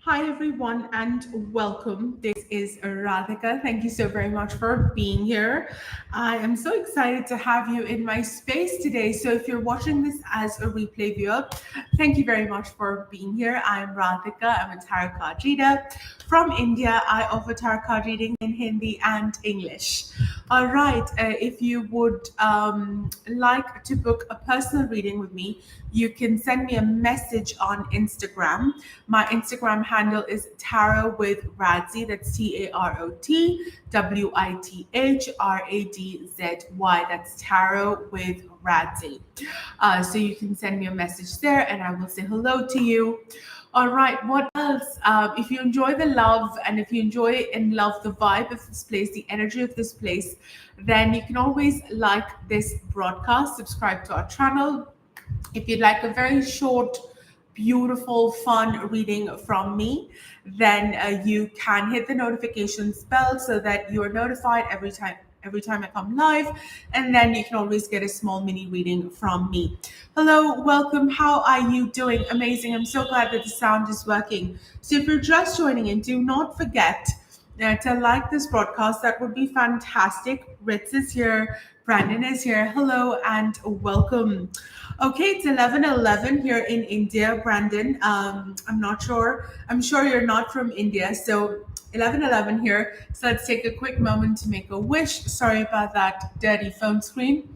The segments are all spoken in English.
Hi, everyone, and welcome. This is Radhika. Thank you so very much for being here. I am so excited to have you in my space today. So, if you're watching this as a replay viewer, thank you very much for being here. I'm Radhika. I'm a tarot card reader from India. I offer tarot card reading in Hindi and English. All right. If you would like to book a personal reading with me, you can send me a message on Instagram. My Instagram handle is Tarot with Radzy. That's TarotWithRadzY. That's Tarot with Radzy. So you can send me a message there and I will say hello to you. All right, what else? If you enjoy the love and if you enjoy and love the vibe of this place, the energy of this place, then you can always like this broadcast, subscribe to our channel. If you'd like a very short, beautiful, fun reading from me, then you can hit the notifications bell so that you are notified every time I come live, and then you can always get a small mini reading from me. Hello, welcome. How are you doing? Amazing. I'm so glad that the sound is working. So if you're just joining in, do not forget to like this broadcast. That would be fantastic. Ritz is here. Brandon is here. Hello and welcome. Okay, it's 11:11 here in India, Brandon. I'm not sure. I'm sure you're not from India. So 11:11 here. So let's take a quick moment to make a wish. Sorry about that dirty phone screen.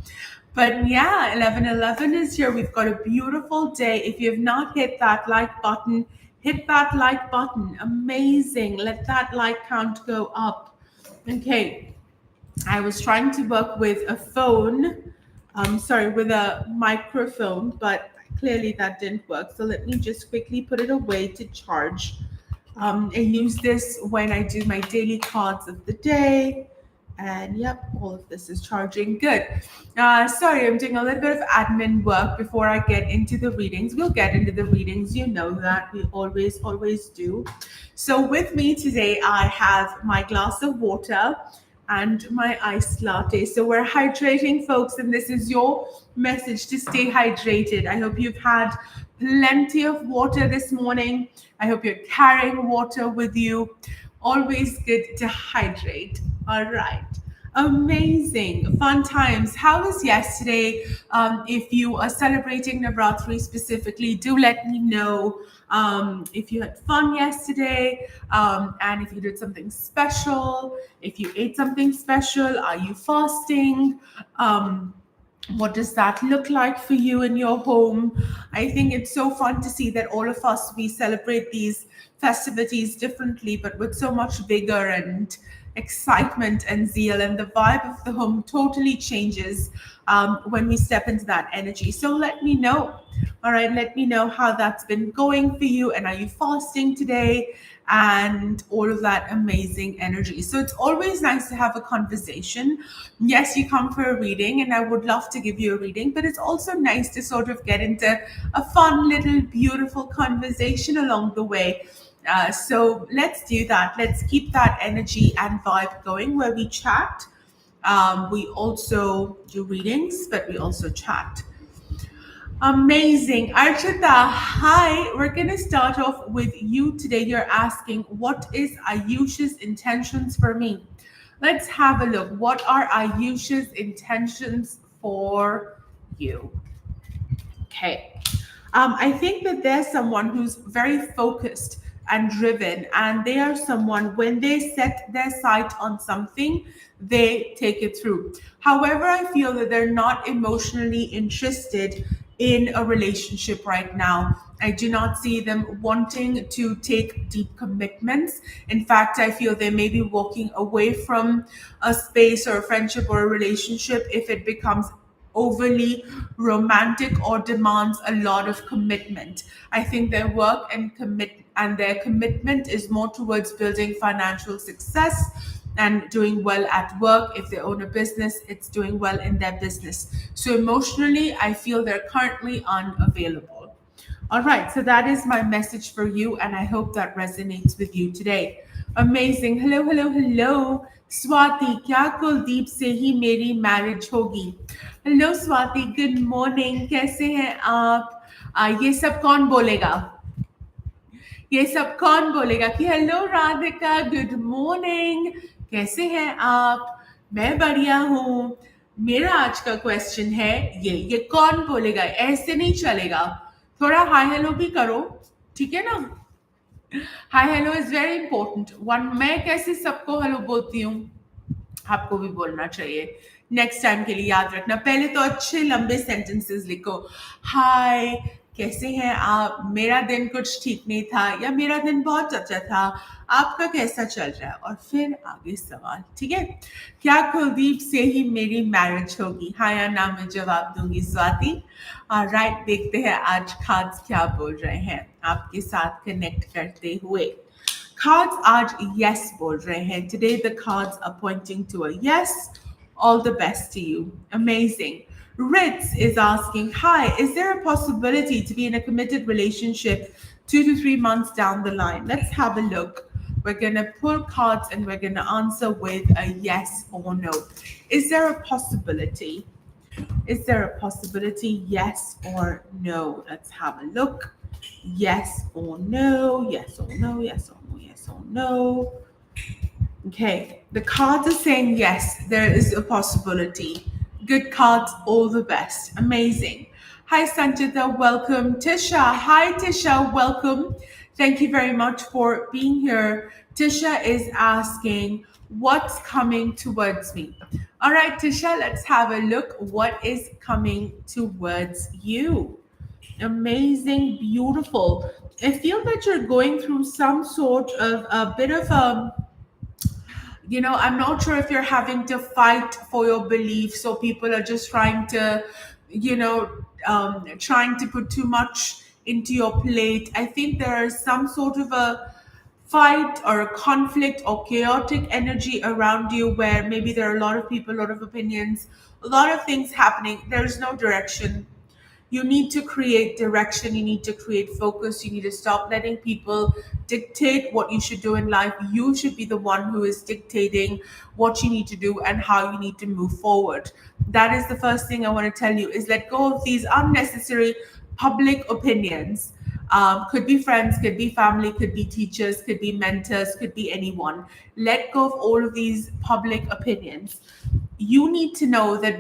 But yeah, 11:11 is here. We've got a beautiful day. If you have not hit that like button, hit that like button. Amazing. Let that like count go up. Okay. I was trying to work with a phone, with a microphone, but clearly that didn't work. So let me just quickly put it away to charge. I use this when I do my daily cards of the day. And yep, all of this is charging. Good. Sorry, I'm doing a little bit of admin work before I get into the readings. We'll get into the readings. You know that we always do. So with me today, I have my glass of water and my iced latte. So we're hydrating, folks, and this is your message to stay hydrated. I hope you've had plenty of water this morning. I hope you're carrying water with you. Always good to hydrate. All right. Amazing. Fun times. How was yesterday? If you are celebrating Navratri specifically, do let me know if you had fun yesterday and if you did something special, if you ate something special, are you fasting? What does that look like for you in your home? I think it's so fun to see that all of us, we celebrate these festivities differently, but with so much vigor and excitement and zeal, and the vibe of the home totally changes when we step into that energy. So let me know. All right, let me know how that's been going for you, and are you fasting today, and all of that amazing energy. So it's always nice to have a conversation. Yes, you come for a reading, and I would love to give you a reading, but it's also nice to sort of get into a fun little beautiful conversation along the way. So let's do that. Let's keep that energy and vibe going where we chat. We also do readings, but we also chat. Amazing. Archita, hi. We're going to start off with you today. You're asking, what is Ayush's intentions for me? Let's have a look. What are Ayush's intentions for you? Okay. I think that there's someone who's very focused and driven, and they are someone, when they set their sight on something, they take it through. However, I feel that they're not emotionally interested in a relationship right now. I do not see them wanting to take deep commitments. In fact, I feel they may be walking away from a space or a friendship or a relationship if it becomes overly romantic or demands a lot of commitment. I think their work and their commitment is more towards building financial success and doing well at work. If they own a business, it's doing well in their business. So emotionally, I feel they're currently unavailable. All right, so that is my message for you, and I hope that resonates with you today. Amazing. Hello, hello, hello. Swati, क्या कुलदीप से ही मेरी marriage होगी? Hello Swati, good morning, कैसे हैं आप? ये सब कौन बोलेगा? ये सब कौन बोलेगा कि हेलो राधिका, गुड मॉर्निंग, कैसे हैं आप? मैं बढ़िया हूँ। मेरा आज का क्वेश्चन है ये कौन बोलेगा? ऐसे नहीं चलेगा, थोड़ा हाय हेलो भी करो, ठीक है ना? Hi hello is very important. One मैं कैसे सबको हेलो बोलती हूँ, आपको भी बोलना चाहिए। नेक्स्ट टाइम के लिए याद रखना, पहले तो अच्छे लंबे सेंटेंसेस लिखो। हाय, कैसे हैं आप? मेरा दिन कुछ ठीक नहीं था, या मेरा दिन बहुत अच्छा था, आपका कैसा चल रहा है? और फिर आगे सवाल, ठीक है? क्या कुलदीप से ही मेरी मैरिज होगी? हाँ या ना में जवाब दूंगी स्वाति। राइट, देखते हैं आज खास क्या बोल रहे हैं आपके साथ कनेक्ट करते हुए। Cards are yes बोल रहे हैं. Today the cards are pointing to a yes. All the best to you. Amazing. Ritz is asking, hi, is there a possibility to be in a committed relationship 2 to 3 months down the line? Let's have a look. We're going to pull cards and we're going to answer with a yes or no. Is there a possibility? Is there a possibility? Yes or no? Let's have a look. Yes or no? Yes or no? Yes or no? Yes or no? Okay, the cards are saying yes, there is a possibility. Good cards, all the best. Amazing. Hi, Sanchita, welcome. Tisha, hi, Tisha, welcome. Thank you very much for being here. Tisha is asking, what's coming towards me? All right, Tisha, let's have a look. What is coming towards you? Amazing, beautiful. I feel that you're going through some sort of a bit of I'm not sure if you're having to fight for your beliefs, so people are just trying to, trying to put too much into your plate. I think there is some sort of a fight or a conflict or chaotic energy around you where maybe there are a lot of people, a lot of opinions, a lot of things happening. There's no direction. You need to create direction, you need to create focus, you need to stop letting people dictate what you should do in life. You should be the one who is dictating what you need to do and how you need to move forward. That is the first thing I want to tell you, is let go of these unnecessary public opinions. Could be friends, could be family, could be teachers, could be mentors, could be anyone. Let go of all of these public opinions. You need to know that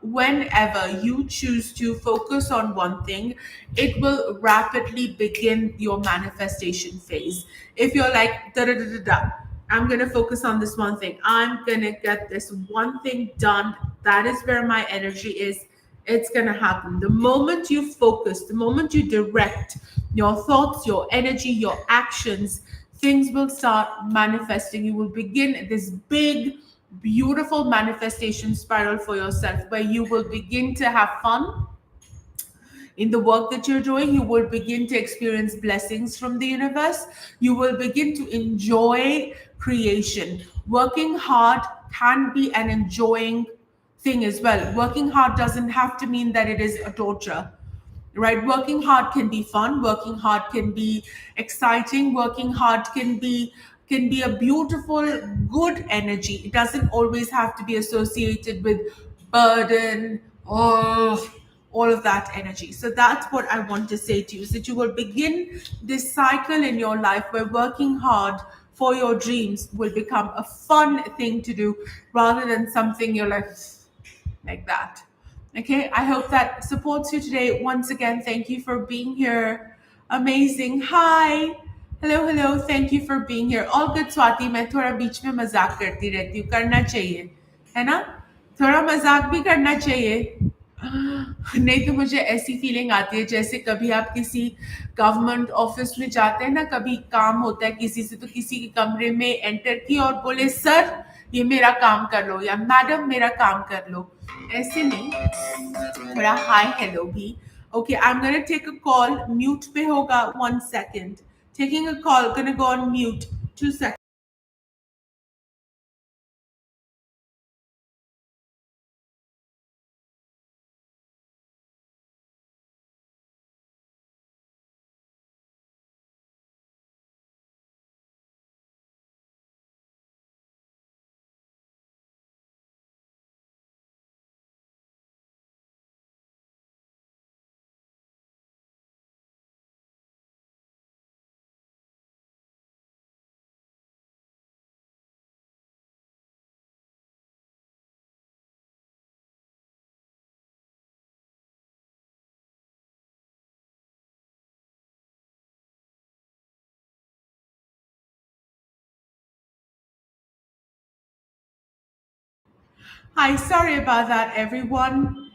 whenever you choose to focus on one thing, it will rapidly begin your manifestation phase. If you're like da da da da da, I'm gonna focus on this one thing, I'm gonna get this one thing done, that is where my energy is. It's going to happen. The moment you focus, the moment you direct your thoughts, your energy, your actions, things will start manifesting. You will begin this big, beautiful manifestation spiral for yourself where you will begin to have fun in the work that you're doing. You will begin to experience blessings from the universe. You will begin to enjoy creation. Working hard can be an enjoying thing as well. Working hard doesn't have to mean that it is a torture, right? Working hard can be fun, working hard can be exciting, working hard can be a beautiful, good energy. It doesn't always have to be associated with burden or all of that energy. So that's what I want to say to you, is that you will begin this cycle in your life where working hard for your dreams will become a fun thing to do, rather than something you're like that. Okay, I hope that supports you today. Once again, thank you for being here. Amazing. Hi. Hello, hello. Thank you for being here. All good, Swati. मैं थोड़ा बीच में मजाक करती रहती हूँ, करना चाहिए, है ना? थोड़ा मजाक भी करना चाहिए। नहीं तो मुझे ऐसी फीलिंग आती है जैसे कभी आप किसी गवर्नमेंट ऑफिस में जाते हैं ना, कभी काम होता है किसी से, तो किसी के कमरे में एंटर किया और बोले सर ये मेरा काम कर लो, या मैडम मेरा काम कर लो, ऐसे नहीं, थोड़ा हाय हेलो भी। Okay, I am gonna take a call, mute पे होगा, 1 second, taking a call, gonna go on mute, 2 second. Hi, sorry about that, everyone.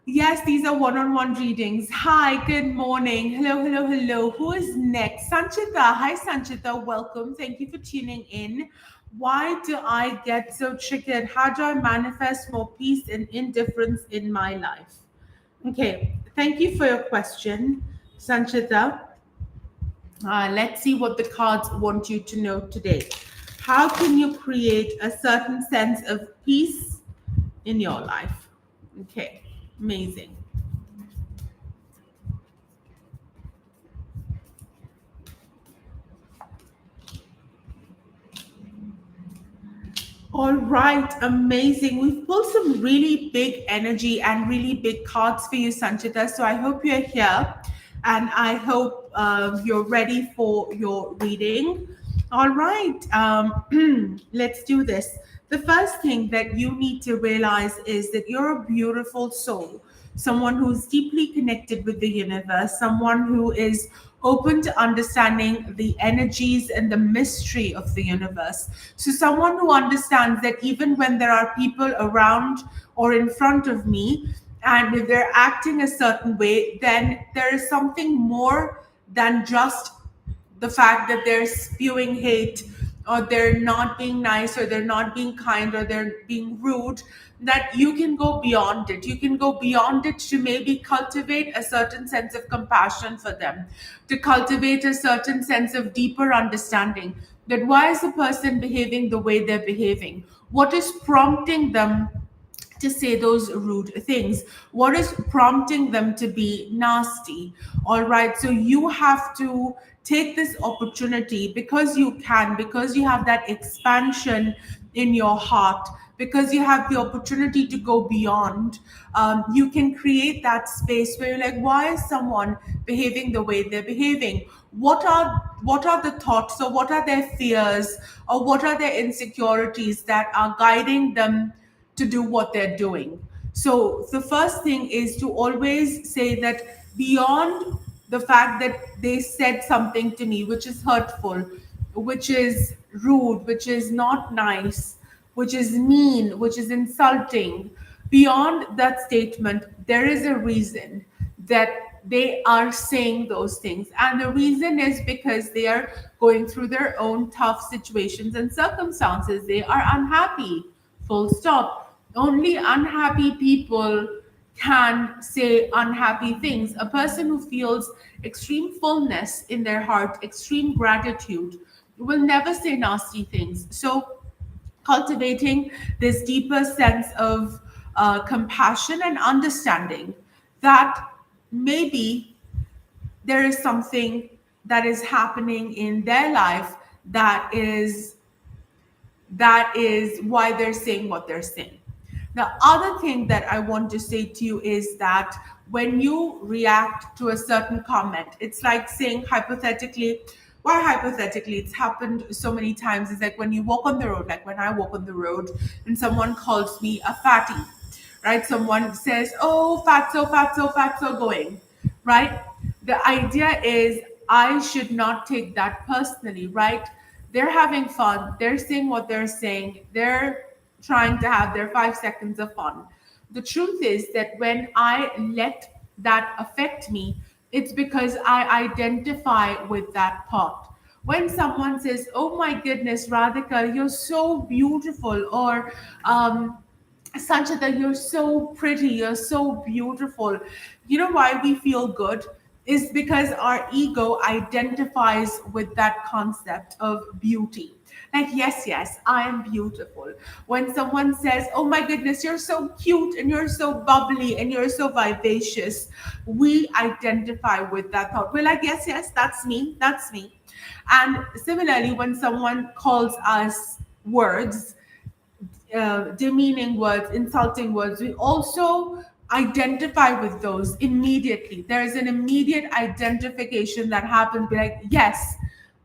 Yes, these are one-on-one readings. Hi, good morning. Hello, hello, hello. Who is next? Sanchita. Hi, Sanchita. Welcome. Thank you for tuning in. Why do I get so triggered? How do I manifest more peace and indifference in my life? Okay, thank you for your question, Sanchita. Let's see what the cards want you to know today. How can you create a certain sense of peace in your life? Okay, amazing. All right, amazing. We've pulled some really big energy and really big cards for you, Sanchita. So I hope you're here and I hope you're ready for your reading. All right, let's do this. The first thing that you need to realize is that you're a beautiful soul, someone who's deeply connected with the universe, someone who is open to understanding the energies and the mystery of the universe. So, someone who understands that even when there are people around or in front of me, and if they're acting a certain way, then there is something more than just the fact that they're spewing hate or they're not being nice or they're not being kind or they're being rude, that you can go beyond it. You can go beyond it to maybe cultivate a certain sense of compassion for them, to cultivate a certain sense of deeper understanding that why is the person behaving the way they're behaving, what is prompting them to say those rude things, what is prompting them to be nasty. All right, so you have to take this opportunity because you can, because you have that expansion in your heart, because you have the opportunity to go beyond. You can create that space where you're like, why is someone behaving the way they're behaving? What are the thoughts, or what are their fears, or what are their insecurities that are guiding them to do what they're doing? So the first thing is to always say that beyond the fact that they said something to me which is hurtful, which is rude, which is not nice, which is mean, which is insulting, beyond that statement, there is a reason that they are saying those things. And the reason is because they are going through their own tough situations and circumstances. They are unhappy. Full stop. Only unhappy people can say unhappy things. A person who feels extreme fullness in their heart, extreme gratitude, will never say nasty things. So, cultivating this deeper sense of compassion and understanding that maybe there is something that is happening in their life that is why they're saying what they're saying. The other thing that I want to say to you is that when you react to a certain comment, it's like saying hypothetically, why hypothetically, it's happened so many times. It's like when you walk on the road, like when I walk on the road and someone calls me a fatty, right? Someone says, oh, fatso, fatso, fatso going, right? The idea is I should not take that personally, right? They're having fun. They're saying what they're saying. They're trying to have their 5 seconds of fun. The truth is that when I let that affect me, it's because I identify with that thought. When someone says, "Oh my goodness, Radhika, you're so beautiful," or Sanchita, you're so pretty, you're so beautiful. You know why we feel good? Is because our ego identifies with that concept of beauty. Like, yes, yes, I am beautiful. When someone says, oh my goodness, you're so cute and you're so bubbly and you're so vivacious, we identify with that thought. We're like, yes, yes, that's me, that's me. And similarly, when someone calls us words, demeaning words, insulting words, we also identify with those immediately. There is an immediate identification that happens. Be like, yes,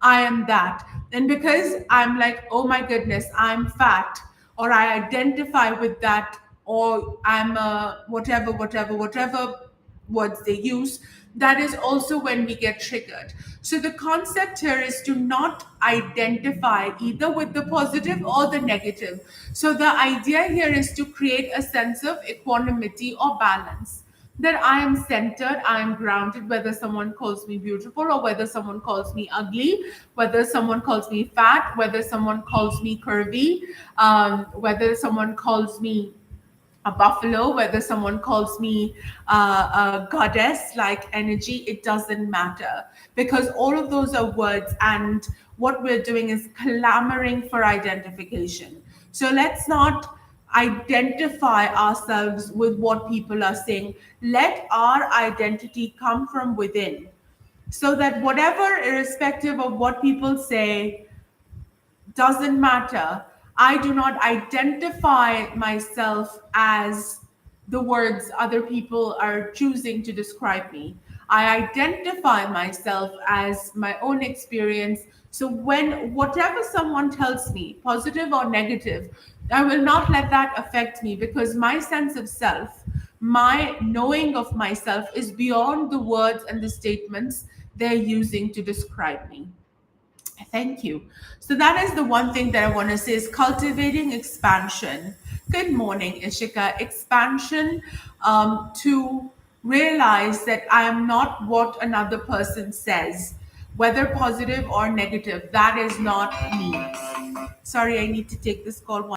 I am that. And because I'm like, oh my goodness, I'm fat, or I identify with that, or I'm a whatever words they use, that is also when we get triggered. So the concept here is to not identify either with the positive or the negative. So the idea here is to create a sense of equanimity or balance, that I am centered, I am grounded, whether someone calls me beautiful or whether someone calls me ugly, whether someone calls me fat, whether someone calls me curvy, whether someone calls me a buffalo, whether someone calls me a goddess like energy, it doesn't matter, because all of those are words, and what we're doing is clamoring for identification. So let's not identify ourselves with what people are saying. Let our identity come from within, so that whatever, irrespective of what people say, doesn't matter. I do not identify myself as the words other people are choosing to describe me. I identify myself as my own experience. So when whatever someone tells me, positive or negative, I will not let that affect me, because my sense of self, my knowing of myself is beyond the words and the statements they're using to describe me. Thank you. So that is the one thing that I want to say is cultivating expansion. Good morning, Ishika. Expansion, to realize that I am not what another person says, whether positive or negative. That is not me. Sorry, I need to take this call.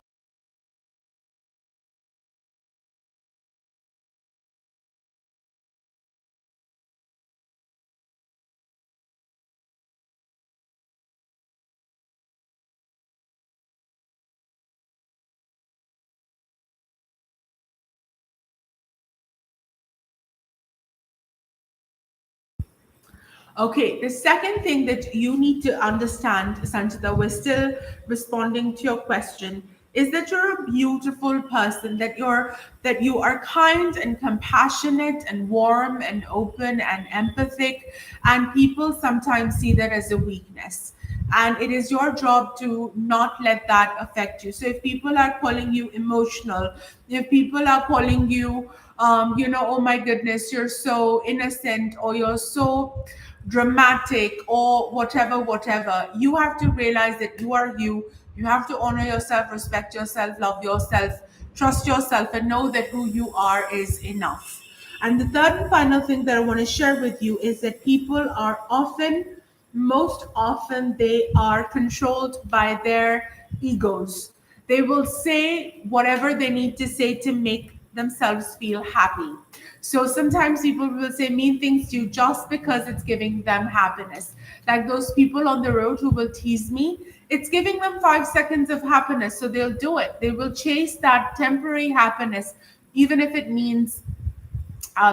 Okay, the second thing that you need to understand, Sanchita, we're still responding to your question, is that you're a beautiful person, that you are kind and compassionate and warm and open and empathic, and people sometimes see that as a weakness. And it is your job to not let that affect you. So if people are calling you emotional, if people are calling you, oh my goodness, you're so innocent, or you're so dramatic, or whatever, you have to realize that you are you. You have to honor yourself, respect yourself, love yourself, trust yourself, and know that who you are is enough. And the third and final thing that I want to share with you is that people are often, most often, they are controlled by their egos. They will say whatever they need to say to make themselves feel happy. So sometimes people will say mean things to you just because it's giving them happiness. Like those people on the road who will tease me, it's giving them 5 seconds of happiness. So they'll do it. They will chase that temporary happiness, even if it means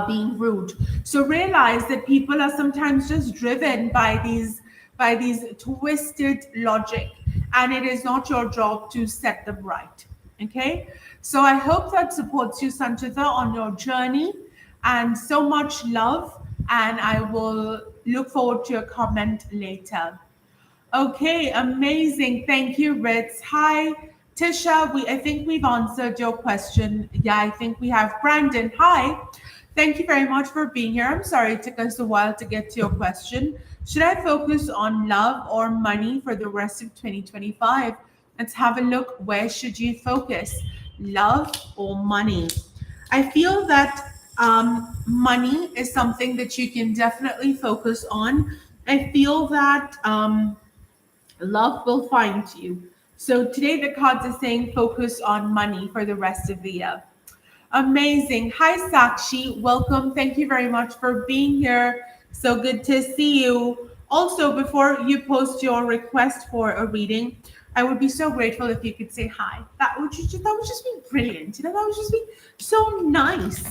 being rude. So realize that people are sometimes just driven by these twisted logic, and it is not your job to set them right. Okay, so I hope that supports you, Sanchita, on your journey, and so much love. And I will look forward to your comment later. Okay, amazing. Thank you, Ritz. Hi, Tisha. I think we've answered your question. Yeah, I think we have. Brandon, hi. Thank you very much for being here. I'm sorry it took us a while to get to your question. Should I focus on love or money for the rest of 2025? Let's have a look. Where should you focus? Love or money? I feel that money is something that you can definitely focus on. I feel that love will find you. So today the cards are saying focus on money for the rest of the year. Amazing. Hi, Sakshi. Welcome. Thank you very much for being here. So good to see you. Also, before you post your request for a reading, I would be so grateful if you could say hi. That would just be brilliant. That would just be so nice.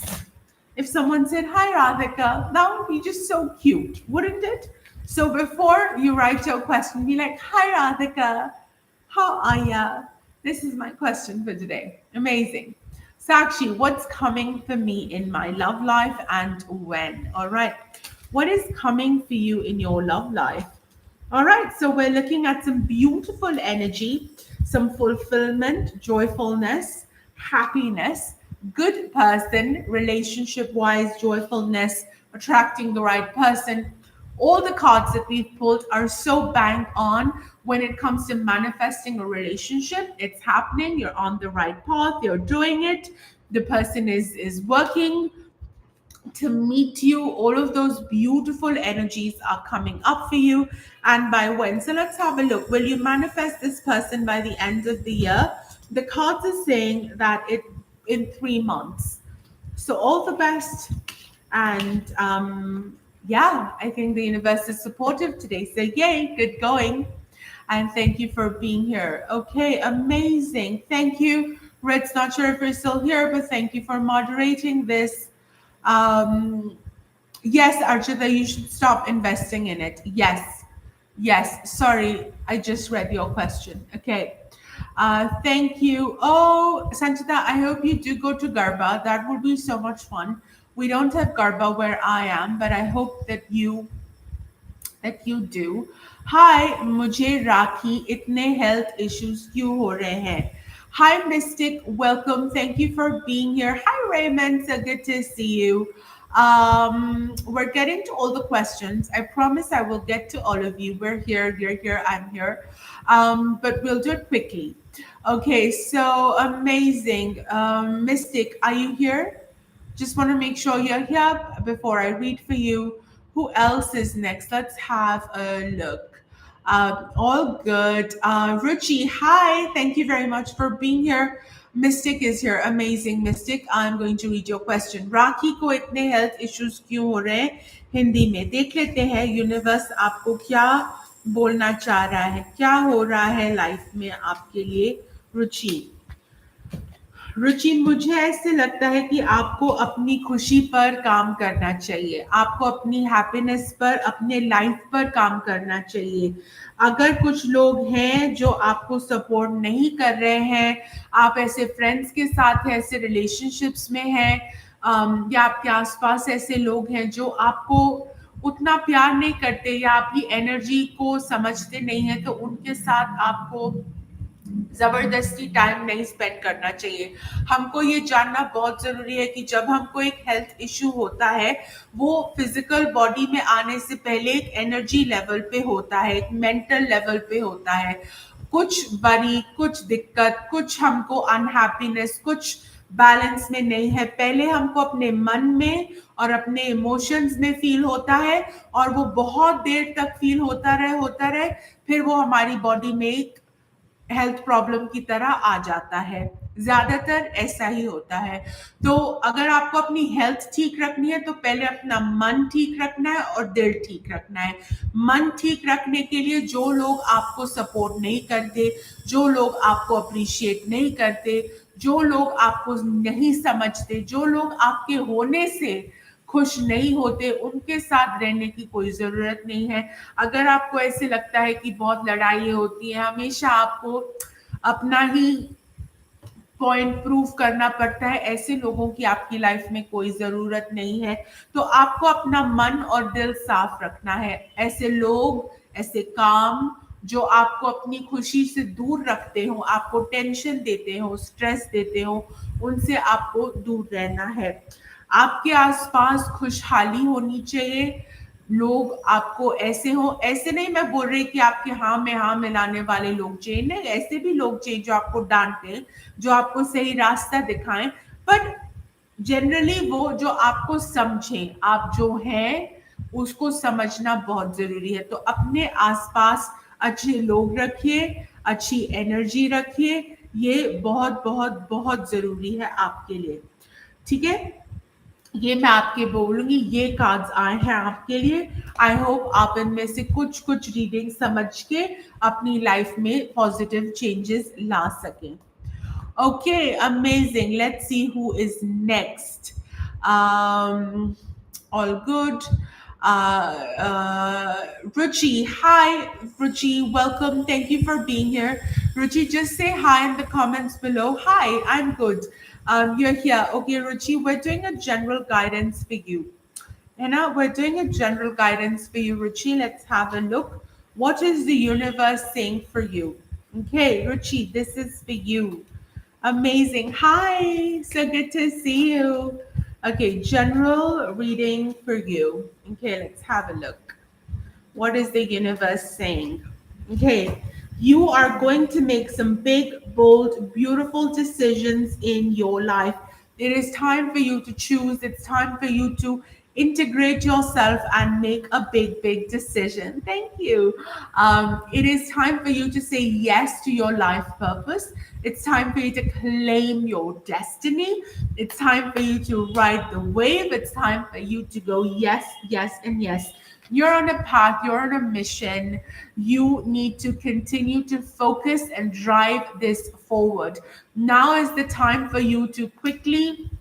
If someone said, hi, Radhika, that would be just so cute, wouldn't it? So before you write your question, be like, hi, Radhika, how are ya? This is my question for today. Amazing. Sakshi, what's coming for me in my love life and when? All right. What is coming for you in your love life? All right. So we're looking at some beautiful energy, some fulfillment, joyfulness, happiness, good person, relationship wise, joyfulness, attracting the right person. All the cards that we've pulled are so bang on when it comes to manifesting a relationship. It's happening. You're on the right path. You're doing it. The person is working to meet you. All of those beautiful energies are coming up for you. And by when? So let's have a look. Will you manifest this person by the end of the year? The cards are saying that it in 3 months. So all the best. And yeah, I think the universe is supportive today. So yay, good going. And thank you for being here. Okay, amazing. Thank you. Red's not sure if you're still here, but thank you for moderating this. Um, yes, Archita, you should stop investing in it. Yes. Yes. Sorry, I just read your question. Okay. Thank you. Oh, Sanchita, I hope you do go to Garba. That would be so much fun. We don't have Garba where I am, but I hope that you do. Hi, मुझे राखी इतने health issues क्यों हो रहे हैं? Hi, Mystic. Welcome. Thank you for being here. Hi, Raymond. So good to see you. We're getting to all the questions. I promise I will get to all of you. We're here. You're here. I'm here. But we'll do it quickly. Okay. So amazing. Mystic, are you here? Just want to make sure you're here before I read for you. Who else is next? Let's have a look. All good. Ruchi, hi. Thank you very much for being here. Mystic is here. Amazing, Mystic. I'm going to read your question. राखी को इतने health issues क्यों हो रहे हैं? हिंदी में देख लेते हैं. यूनिवर्स आपको क्या बोलना चाह रहा है? क्या हो रहा है लाइफ में आपके लिए? रुचि, मुझे ऐसे लगता है कि आपको अपनी खुशी पर काम करना चाहिए. आपको अपनी हैप्पीनेस पर, अपने लाइफ पर काम करना चाहिए. अगर कुछ लोग हैं जो आपको सपोर्ट नहीं कर रहे हैं, आप ऐसे फ्रेंड्स के साथ हैं, ऐसे रिलेशनशिप्स में हैं, या आपके आसपास ऐसे लोग हैं जो आपको उतना प्यार नहीं करते या आपकी एनर्जी को समझते नहीं है, तो उनके साथ आपको जबरदस्ती टाइम नहीं स्पेंड करना चाहिए. हमको ये जानना बहुत जरूरी है कि जब हमको एक हेल्थ इश्यू होता है, वो फिजिकल बॉडी में आने से पहले एक एनर्जी लेवल पे होता है, एक मेंटल लेवल पे होता है. कुछ बड़ी, कुछ दिक्कत, कुछ हमको अनहैप्पीनेस, कुछ बैलेंस में नहीं है, पहले हमको अपने मन में और अपने इमोशंस में फील होता है, और वो बहुत देर तक फील होता रहे, फिर वो हमारी बॉडी में एक हेल्थ प्रॉब्लम की तरह आ जाता है. ज्यादातर ऐसा ही होता है. तो अगर आपको अपनी हेल्थ ठीक रखनी है, तो पहले अपना मन ठीक रखना है और दिल ठीक रखना है. मन ठीक रखने के लिए जो लोग आपको सपोर्ट नहीं करते, जो लोग आपको अप्रिशिएट नहीं करते, जो लोग आपको नहीं समझते, जो लोग आपके होने से खुश नहीं होते, उनके साथ रहने की कोई जरूरत नहीं है. अगर आपको ऐसे लगता है कि बहुत लड़ाई होती है, हमेशा आपको अपना ही पॉइंट प्रूव करना पड़ता है, ऐसे लोगों की आपकी लाइफ में कोई जरूरत नहीं है. तो आपको अपना मन और दिल साफ रखना है. ऐसे लोग, ऐसे काम जो आपको अपनी खुशी से दूर रखते हो, आपको टेंशन देते हो, स्ट्रेस देते हो, उनसे आपको दूर रहना है. आपके आसपास खुशहाली होनी चाहिए. लोग आपको ऐसे हो, ऐसे नहीं मैं बोल रही कि आपके हाँ में हाँ मिलाने वाले लोग चाहिए, नहीं, ऐसे भी लोग चाहिए जो आपको डांटे, जो आपको सही रास्ता दिखाएं, पर जनरली वो जो आपको समझें, आप जो हैं उसको समझना बहुत जरूरी है. तो अपने आसपास अच्छे लोग रखिए, अच्छी एनर्जी रखिए, ये बहुत बहुत बहुत जरूरी है आपके लिए. ठीक है, ये मैं आपके बोलूंगी. ये कार्ड्स आए हैं आपके लिए. आई होप आप इनमें से कुछ कुछ रीडिंग समझ के अपनी लाइफ में पॉजिटिव चेंजेस ला सकें. Okay, amazing. Let's see who is next. All good. Ruchi, hi, Ruchi, welcome. Thank you for being here. Ruchi, just say hi in the comments below. Hi, I'm good. You're here. Okay, Ruchi, we're doing a general guidance for you. We're doing a general guidance for you, Ruchi. Let's have a look. What is the universe saying for you? Okay, Ruchi, this is for you. Amazing. Hi, so good to see you. Okay, general reading for you. Okay, let's have a look. What is the universe saying? Okay, you are going to make some big, bold, beautiful decisions in your life. It is time for you to choose. It's time for you to integrate yourself and make a big, big decision. Thank you. It is time for you to say yes to your life purpose. It's time for you to claim your destiny. It's time for you to ride the wave. It's time for you to go yes, yes, and yes. You're on a path, you're on a mission. You need to continue to focus and drive this forward. Now is the time for you to quickly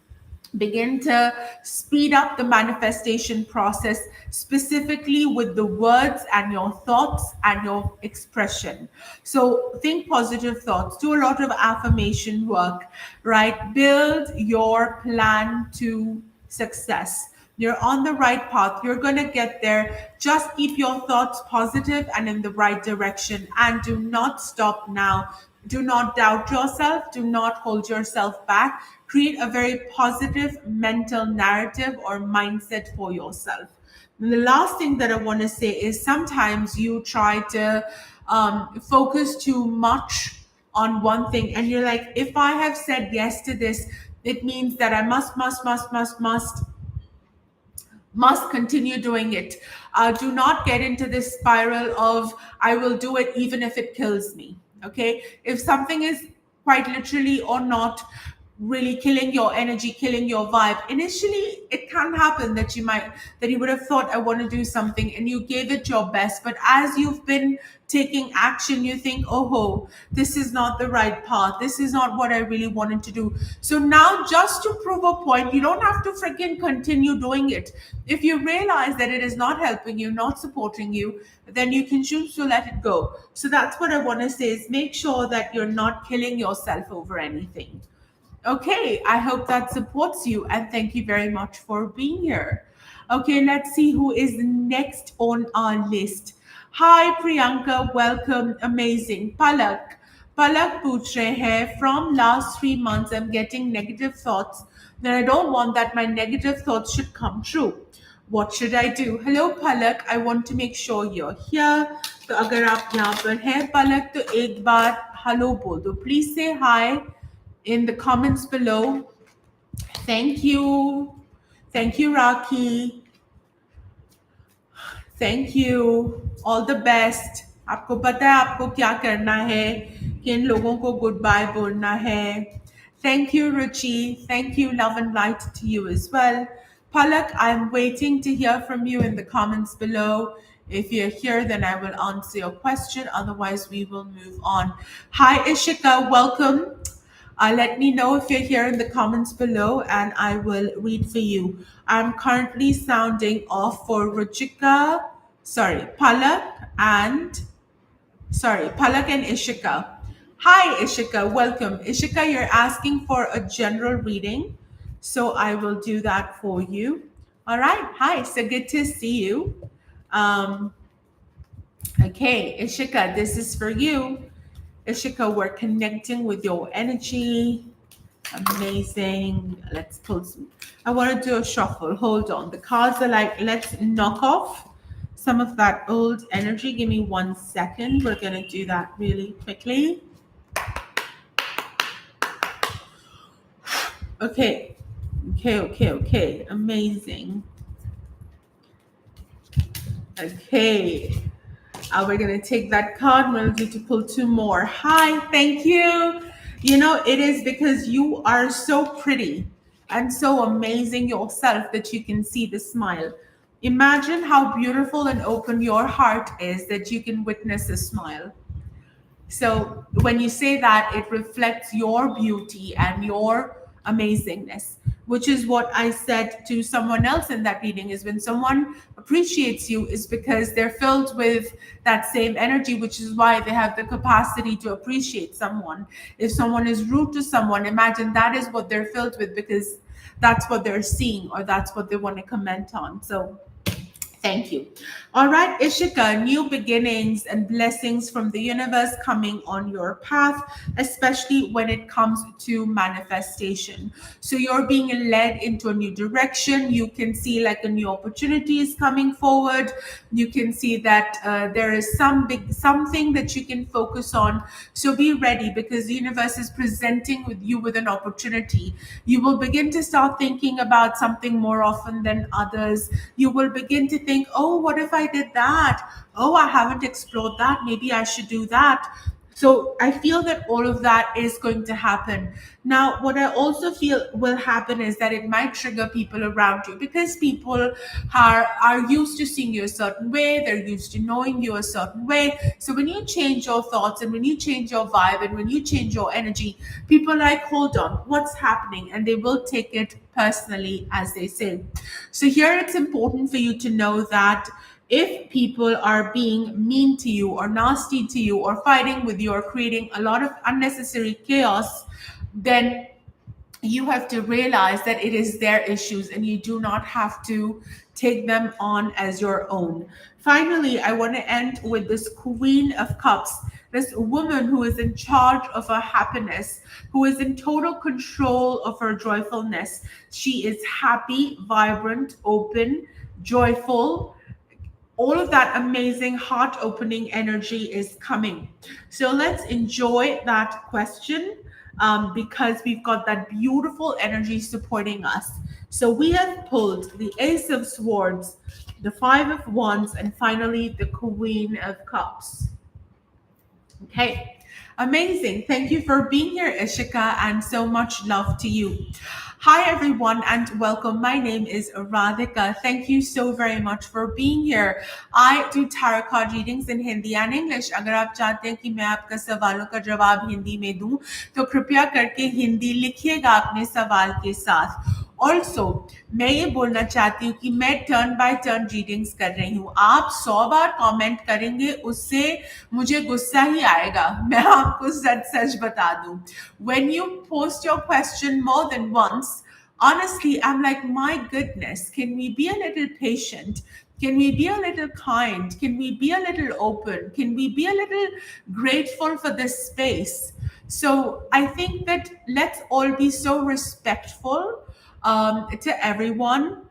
begin to speed up the manifestation process, specifically with the words and your thoughts and your expression. So think positive thoughts, do a lot of affirmation work, right? Build your plan to success. You're on the right path. You're going to get there. Just keep your thoughts positive and in the right direction. And do not stop now. Do not doubt yourself. Do not hold yourself back. Create a very positive mental narrative or mindset for yourself. And the last thing that I want to say is sometimes you try to focus too much on one thing, and you're like, if I have said yes to this, it means that I must continue doing it. Do not get into this spiral of I will do it even if it kills me. Okay, if something is quite literally or not really killing your energy, killing your vibe, initially it can happen that you would have thought I want to do something and you gave it your best, but as you've been taking action, you think, oh, this is not the right path, this is not what I really wanted to do. So now, just to prove a point, you don't have to freaking continue doing it. If you realize that it is not helping you, not supporting you, then you can choose to let it go. So that's what I want to say, is make sure that you're not killing yourself over anything. Okay, I hope that supports you, and thank you very much for being here. Okay, let's see who is next on our list. Hi Priyanka, welcome, amazing. Palak पूछ रहे हैं, from last 3 months I'm getting negative thoughts that I don't want that my negative thoughts should come true. What should I do? Hello Palak, I want to make sure you're here. तो अगर आप यहाँ पर हैं पलक, तो एक बार hello बोल दो. Please say hi in the comments below. Thank you. Thank you, Raki. Thank you. All the best. आपको पता है आपको क्या करना है, किन लोगों को गुड बाय बोलना है. Thank you, Ruchi. Thank you, love and light to you as well. Palak, I'm waiting to hear from you in the comments below. If you're here, then I will answer your question. Otherwise, we will move on. Hi, Ishika. Welcome. Let me know if you're here in the comments below and I will read for you. I'm currently sounding off for Palak and Ishika. Hi, Ishika. Welcome. Ishika, you're asking for a general reading, so I will do that for you. All right. Hi. So good to see you. Okay, Ishika, this is for you. Ishika, we're connecting with your energy. Amazing. Let's pull some. I want to do a shuffle. Hold on. The cards are like, let's knock off some of that old energy. Give me 1 second. We're going to do that really quickly. Okay. Amazing. Okay. We're going to take that card. We'll need to pull 2 more. Hi, thank you. You know, it is because you are so pretty and so amazing yourself that you can see the smile. Imagine how beautiful and open your heart is that you can witness a smile. So when you say that, it reflects your beauty and your amazingness, which is what I said to someone else in that reading, is when someone appreciates you is because they're filled with that same energy, which is why they have the capacity to appreciate someone. If someone is rude to someone, imagine that is what they're filled with, because that's what they're seeing or that's what they want to comment on. So Thank you. All right, Ishika, new beginnings and blessings from the universe coming on your path, especially when it comes to manifestation. So you're being led into a new direction. You can see like a new opportunity is coming forward. You can see that there is something that you can focus on. So be ready, because the universe is presenting with you with an opportunity. You will begin to start thinking about something more often than others. You will begin to think, oh, what if I did that? Oh, I haven't explored that. Maybe I should do that. So I feel that all of that is going to happen. Now, what I also feel will happen is that it might trigger people around you, because people are used to seeing you a certain way. They're used to knowing you a certain way. So when you change your thoughts and when you change your vibe and when you change your energy, people are like, hold on, what's happening? And they will take it personally, as they say. So here it's important for you to know that if people are being mean to you or nasty to you or fighting with you or creating a lot of unnecessary chaos, then you have to realize that it is their issues and you do not have to take them on as your own. Finally, I want to end with this Queen of Cups, this woman who is in charge of her happiness, who is in total control of her joyfulness. She is happy, vibrant, open, joyful. All of that amazing heart opening energy is coming. So let's enjoy that question, because we've got that beautiful energy supporting us. So we have pulled the Ace of Swords, the Five of Wands, and finally the Queen of Cups. Okay, amazing. Thank you for being here, Ishika, and so much love to you. Hi, everyone, and welcome. My name is Radhika. Thank you so very much for being here. I do tarot card readings in Hindi and English. अगर आप चाहते हैं कि मैं आपका सवालों का जवाब हिंदी में दूं, तो कृपया करके हिंदी लिखिएगा अपने सवाल के साथ. ऑल्सो मैं ये बोलना चाहती हूँ कि मैं टर्न बाय टर्न रीडिंग्स कर रही हूँ. आप 100 बार कमेंट करेंगे, उससे मुझे गुस्सा ही आएगा. मैं आपको सच सच बता दूँ. When you post your question more than once, honestly, I'm like, my goodness, can we be a little patient? Can we be a little kind? Can we be a little open? Can we be a little grateful for this space? So I think that let's all be so respectful to everyone.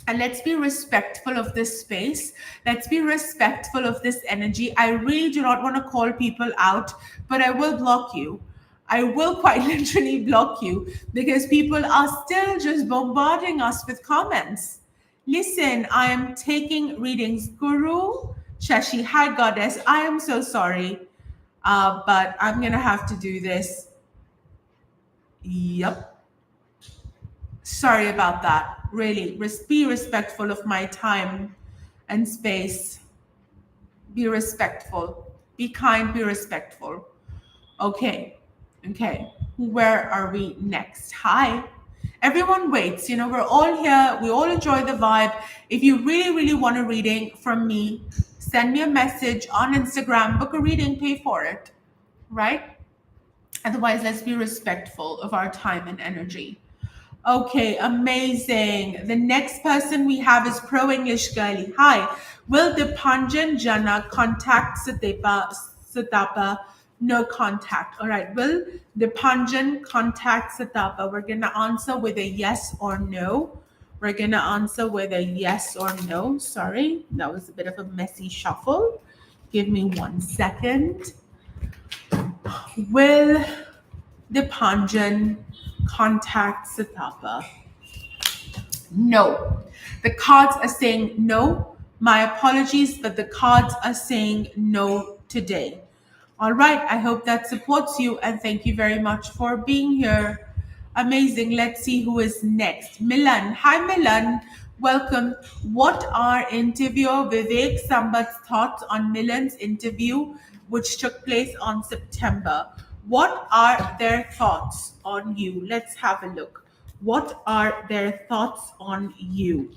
And let's be respectful of this space. Let's be respectful of this energy. I really do not want to call people out, but I will block you. I will quite literally block you, because people are still just bombarding us with comments. Listen, I am taking readings. Guru, Shashi, hi goddess. I am so sorry, but I'm going to have to do this. Yep. Sorry about that. Really, be respectful of my time and space. Be respectful. Be kind, be respectful. Okay. Where are we next? Hi. Everyone waits. We're all here. We all enjoy the vibe. If you really, really want a reading from me, send me a message on Instagram, book a reading, pay for it. Right? Otherwise, let's be respectful of our time and energy. Okay, amazing. The next person we have is Pro English Girly. Hi. Will Dipanjan Jana contact Satapa? No contact. All right. Will Dipanjan contact Satapa? We're going to answer with a yes or no. We're going to answer with a yes or no. Sorry, that was a bit of a messy shuffle. Give me 1 second. Will Dipanjan contact Satapa? No. The cards are saying no. My apologies, but the cards are saying no today. All right. I hope that supports you, and thank you very much for being here. Amazing. Let's see who is next. Milan. Hi, Milan. Welcome. What are interviewer Vivek Sambat's thoughts on Milan's interview, which took place on September? What are their thoughts on you? Let's have a look. What are their thoughts on you?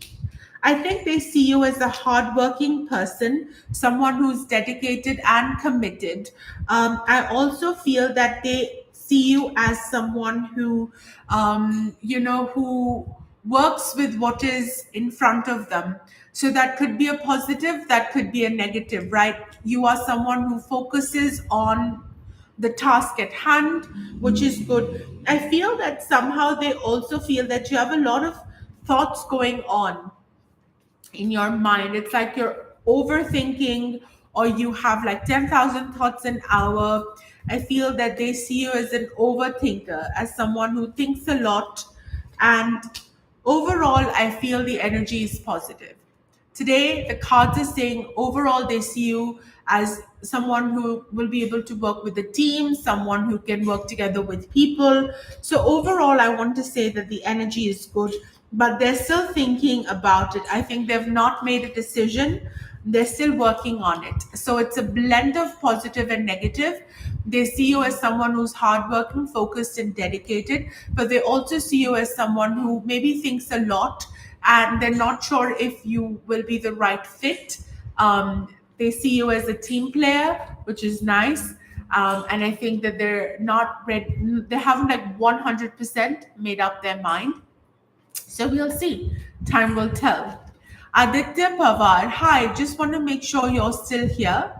I think they see you as a hardworking person, someone who's dedicated and committed. I also feel that they see you as someone who, who works with what is in front of them. So that could be a positive, that could be a negative, right? You are someone who focuses on the task at hand, which is good. I feel that somehow they also feel that you have a lot of thoughts going on in your mind. It's like you're overthinking, or you have like 10,000 thoughts an hour. I feel that they see you as an overthinker, as someone who thinks a lot. And overall, I feel the energy is positive. Today, the cards are saying overall they see you as someone who will be able to work with a team, someone who can work together with people. So, overall, I want to say that the energy is good, but they're still thinking about it. I think they've not made a decision. They're still working on it. So it's a blend of positive and negative. They see you as someone who's hardworking, focused, and dedicated, but they also see you as someone who maybe thinks a lot, and they're not sure if you will be the right fit. They see you as a team player, which is nice. And I think that they're not ready, they haven't like 100% made up their mind. So we'll see. Time will tell. Aditya Pawar, hi, just want to make sure you're still here.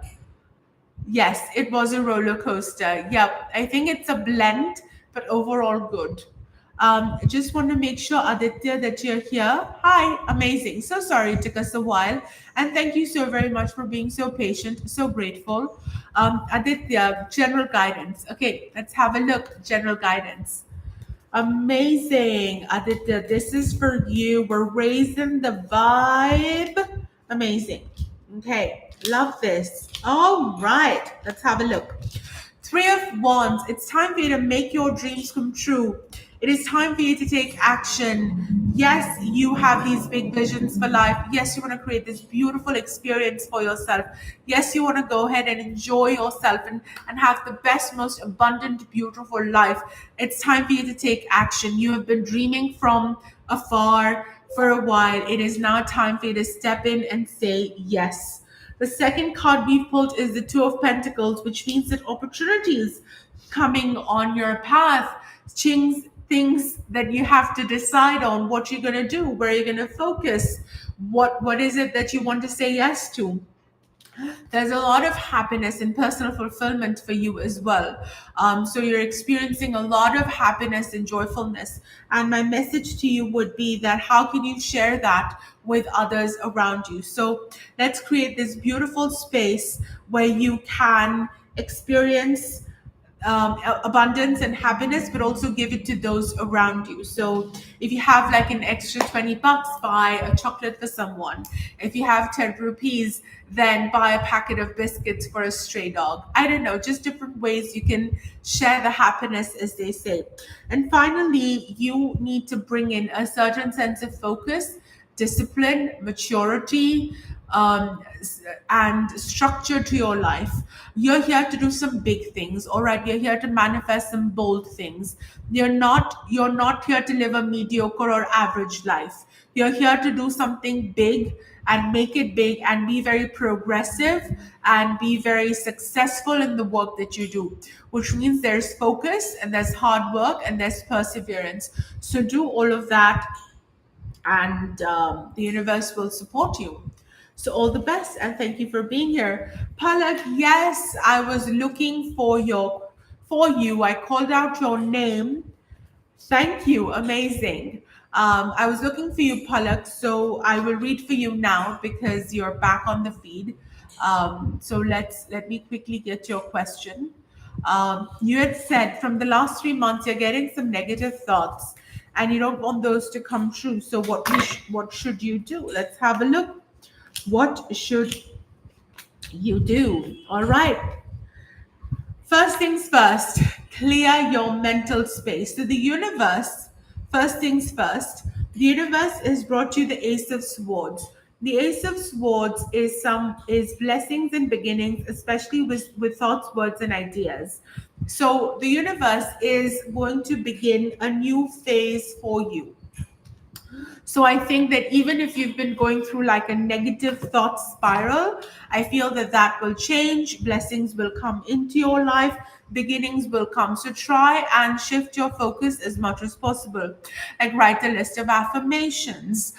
Yes, it was a roller coaster. Yep, I think it's a blend, but overall good. Just want to make sure, Aditya, that you're here. Hi, amazing. So sorry it took us a while. And thank you so very much for being so patient, so grateful. Aditya, general guidance. Okay, let's have a look. General guidance. Amazing, Aditya. This is for you. We're raising the vibe. Amazing. Okay, love this. All right, let's have a look. Three of Wands. It's time for you to make your dreams come true. It is time for you to take action. Yes, you have these big visions for life. Yes, you want to create this beautiful experience for yourself. Yes, you want to go ahead and enjoy yourself and have the best, most abundant, beautiful life. It's time for you to take action. You have been dreaming from afar for a while. It is now time for you to step in and say yes. The second card we've pulled is the Two of Pentacles, which means that opportunities coming on your path, things that you have to decide on, what you're going to do, where you're going to focus, what is it that you want to say yes to. There's a lot of happiness and personal fulfillment for you as well. So you're experiencing a lot of happiness and joyfulness. And my message to you would be that how can you share that with others around you? So let's create this beautiful space where you can experience abundance and happiness, but also give it to those around you. So if you have like an extra 20 bucks, buy a chocolate for someone. If you have 10 rupees, then buy a packet of biscuits for a stray dog. I don't know, just different ways you can share the happiness, as they say. And finally, you need to bring in a certain sense of focus, discipline, maturity, and structure to your life. You're here to do some big things, all right? You're here to manifest some bold things. You're not here to live a mediocre or average life. You're here to do something big and make it big and be very progressive and be very successful in the work that you do, which means there's focus and there's hard work and there's perseverance. So do all of that, and the universe will support you. So all the best, and thank you for being here. Palak, yes, I was looking for you. I called out your name. Thank you, amazing. I was looking for you, Palak, so I will read for you now because you're back on the feed. So let me quickly get your question. You had said from the last 3 months you're getting some negative thoughts, and you don't want those to come true. So what should you do? Let's have a look. What should you do? All right. First things first, clear your mental space. So the universe, first things first, the universe has brought you the Ace of Swords. The Ace of Swords is blessings and beginnings, especially with thoughts, words, and ideas. So the universe is going to begin a new phase for you. So I think that even if you've been going through like a negative thought spiral, I feel that that will change. Blessings will come into your life. Beginnings will come. So try and shift your focus as much as possible. Like write a list of affirmations.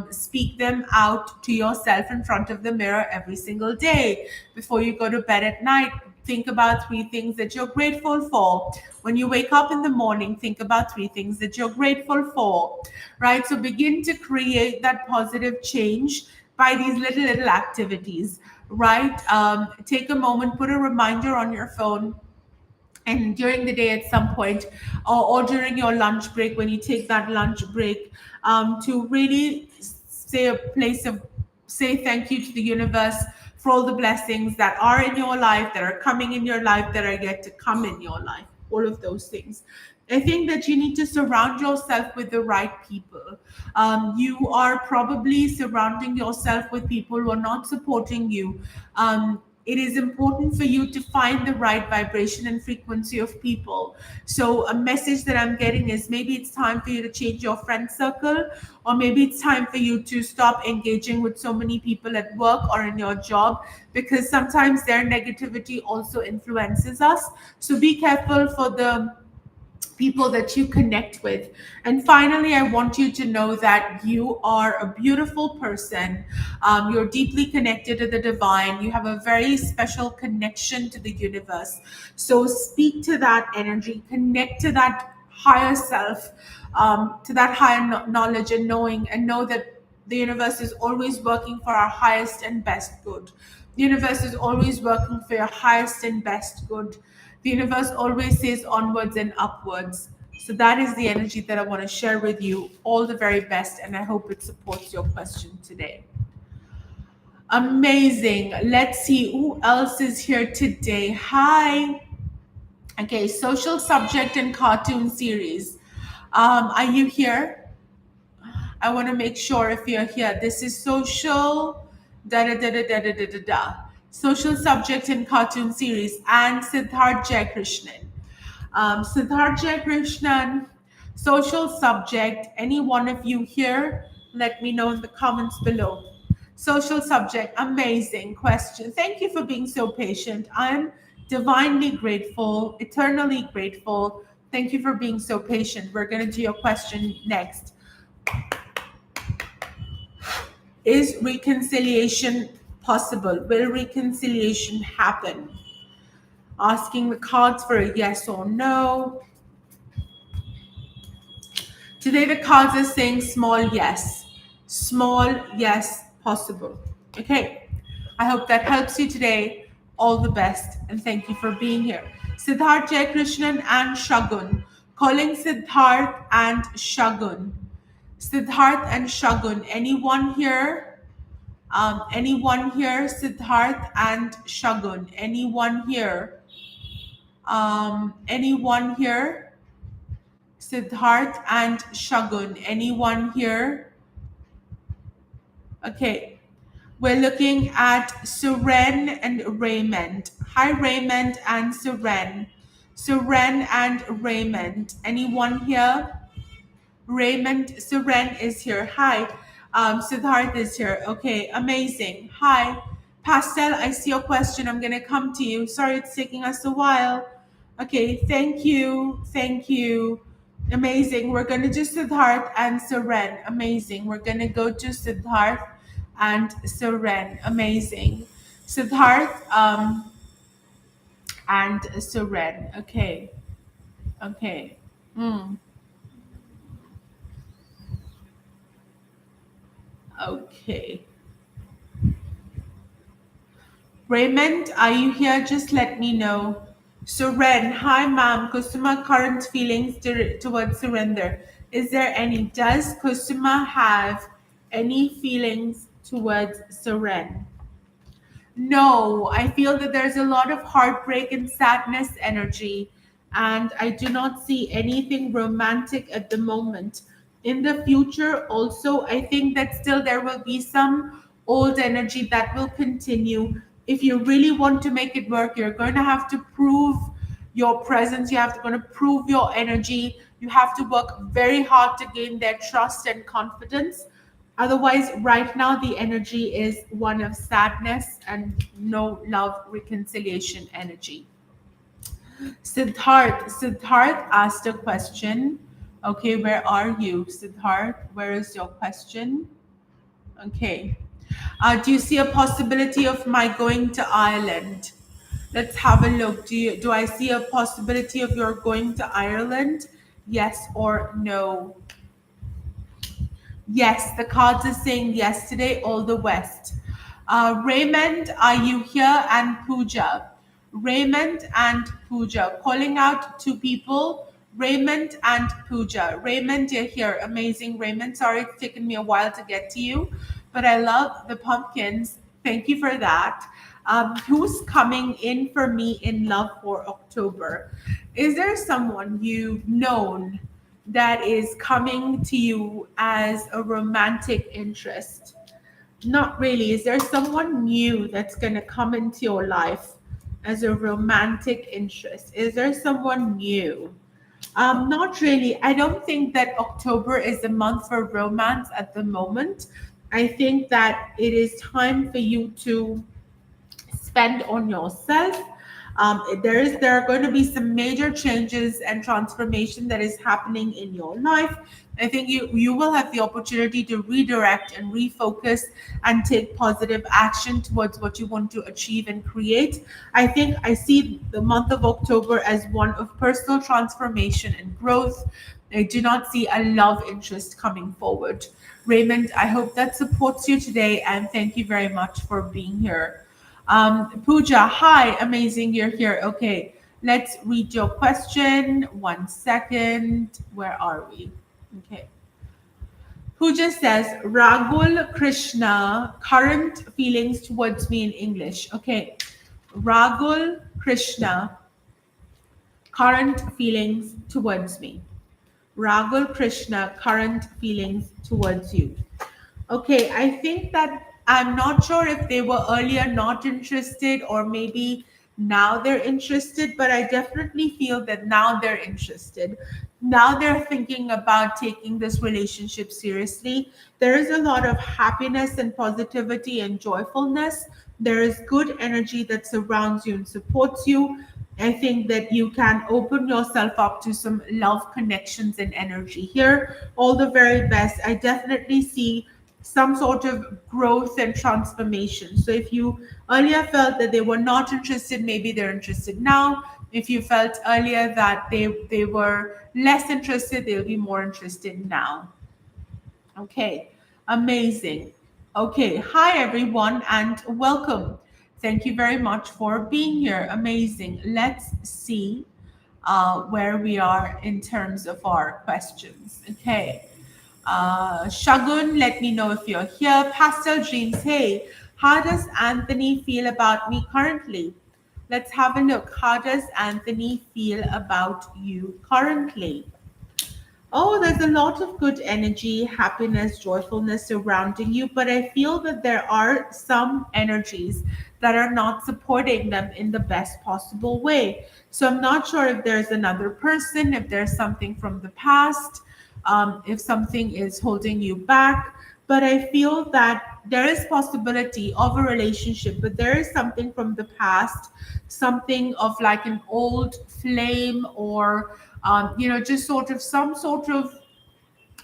Speak them out to yourself in front of the mirror every single day. Before you go to bed at night, think about three things that you're grateful for. When you wake up in the morning, think about three things that you're grateful for, right? So begin to create that positive change by these little activities, right? Take a moment, put a reminder on your phone, and during the day at some point, or during your lunch break, when you take that lunch break, to really say a place of say thank you to the universe for all the blessings that are in your life, that are coming in your life, that are yet to come in your life, all of those things. I think that you need to surround yourself with the right people. You are probably surrounding yourself with people who are not supporting you. It is important for you to find the right vibration and frequency of people. So, a message that I'm getting is maybe it's time for you to change your friend circle, or maybe it's time for you to stop engaging with so many people at work or in your job, because sometimes their negativity also influences us. So, be careful for the people that you connect with. And finally, I want you to know that you are a beautiful person. You're deeply connected to the divine. You have a very special connection to the universe. So speak to that energy, connect to that higher self, to that higher knowledge and knowing, and know that the universe is always working for our highest and best good. The universe is always working for your highest and best good. The universe always says onwards and upwards. So that is the energy that I want to share with you. All the very best, and I hope it supports your question today. Amazing. Let's see who else is here today. Hi. Okay, social subject and cartoon series. Are you here? I want to make sure if you're here. This is social da da da da da da da da da. Social subject and cartoon series, and Siddharth Jaikrishnan. Siddharth Krishnan, social subject. Any one of you here? Let me know in the comments below. Social subject, amazing question. Thank you for being so patient. I'm divinely grateful, eternally grateful. Thank you for being so patient. We're going to do your question next. Is reconciliation possible? Will reconciliation happen? Asking the cards for a yes or no. Today the cards are saying small yes. Small yes possible. Okay. I hope that helps you today. All the best and thank you for being here. Siddharth Jaikrishnan and Shagun. Calling Siddharth and Shagun. Siddharth and Shagun. Anyone here? Anyone here? Siddharth and Shagun. Anyone here? Anyone here? Siddharth and Shagun. Anyone here? Okay. We're looking at Suren and Raymond. Hi, Raymond and Suren. Suren and Raymond. Anyone here? Raymond, Suren is here. Hi. Siddharth is here. Okay, amazing. Hi. Pastel, I see your question. I'm going to come to you. Sorry it's taking us a while. Okay, thank you. Thank you. Amazing. We're going to do Siddharth and Suren. Amazing. We're going to go to Siddharth and Suren. Amazing. Siddharth and Suren. Okay. Okay. Okay. Raymond, are you here? Just let me know. Suren, hi ma'am. Kusuma, current feelings towards surrender. Is there any? Does Kusuma have any feelings towards Suren? No, I feel that there's a lot of heartbreak and sadness energy, and I do not see anything romantic at the moment. In the future, also, I think that still there will be some old energy that will continue. If you really want to make it work, you're going to have to prove your presence. You have to going to prove your energy. You have to work very hard to gain their trust and confidence. Otherwise, right now, the energy is one of sadness and no love reconciliation energy. Siddharth asked a question. Okay, where are you, Siddharth? Where is your question? Okay. Do you see a possibility of my going to Ireland? Let's have a look. Do I see a possibility of your going to Ireland? Yes or no? Yes, the cards are saying yesterday, all the West. Raymond, are you here? And Pooja. Raymond and Pooja. Calling out to people. Raymond and Pooja. Raymond, you're here. Amazing, Raymond. Sorry it's taken me a while to get to you, but I love the pumpkins. Thank you for that. Who's coming in for me in love for October? Is there someone you've known that is coming to you as a romantic interest? Not really. Is there someone new that's going to come into your life as a romantic interest? Is there someone new? Not really. I don't think that October is a month for romance at the moment. I think that it is time for you to spend on yourself. There are going to be some major changes and transformation that is happening in your life. I think you will have the opportunity to redirect and refocus and take positive action towards what you want to achieve and create. I think I see the month of October as one of personal transformation and growth. I do not see a love interest coming forward. Raymond, I hope that supports you today, and thank you very much for being here. Pooja, hi, amazing, you're here. Okay, let's read your question. 1 second. Where are we? Okay. Pooja says, Ragul Krishna, current feelings towards me in English. Okay. Ragul Krishna, current feelings towards me. Ragul Krishna, current feelings towards you. Okay, I think that I'm not sure if they were earlier not interested or maybe now they're interested, but I definitely feel that now they're interested. Now they're thinking about taking this relationship seriously. There is a lot of happiness and positivity and joyfulness. There is good energy that surrounds you and supports you. I think that you can open yourself up to some love connections and energy here. All the very best. I definitely see some sort of growth and transformation. So if you earlier felt that they were not interested, maybe they're interested now. If you felt earlier that they were less interested, they'll be more interested now. Okay, amazing. Okay, hi everyone and welcome. Thank you very much for being here. Amazing. Let's see where we are in terms of our questions. Okay. Shagun, let me know if you're here. Pastel Dreams, hey, how does Anthony feel about me currently? Let's have a look. How does Anthony feel about you currently? Oh, there's a lot of good energy, happiness, joyfulness surrounding you, but I feel that there are some energies that are not supporting them in the best possible way. So I'm not sure if there's another person, if there's something from the past, if something is holding you back. But I feel that there is possibility of a relationship, but there is something from the past, something of like an old flame or just sort of some sort of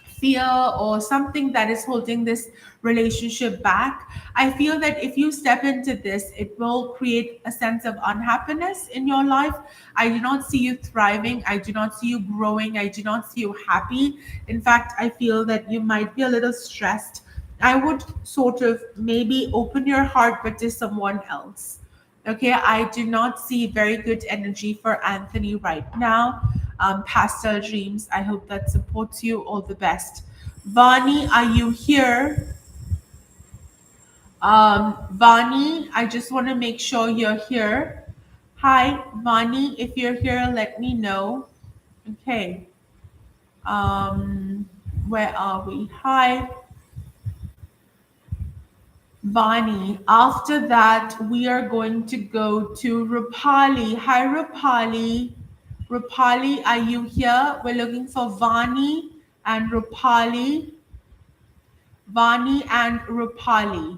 fear or something that is holding this relationship back. I feel that if you step into this, it will create a sense of unhappiness in your life. I do not see you thriving. I do not see you growing. I do not see you happy. In fact, I feel that you might be a little stressed. I would sort of maybe open your heart, but to someone else. Okay, I do not see very good energy for Anthony right now. Pastel Dreams, I hope that supports you. All the best. Vani, are you here? Vani, I just want to make sure you're here. Hi, Vani, if you're here, let me know. Okay. Where are we? Hi. Vani. After that, we are going to go to Rupali. Hi, Rupali. Rupali, are you here? We're looking for Vani and Rupali. Vani and Rupali.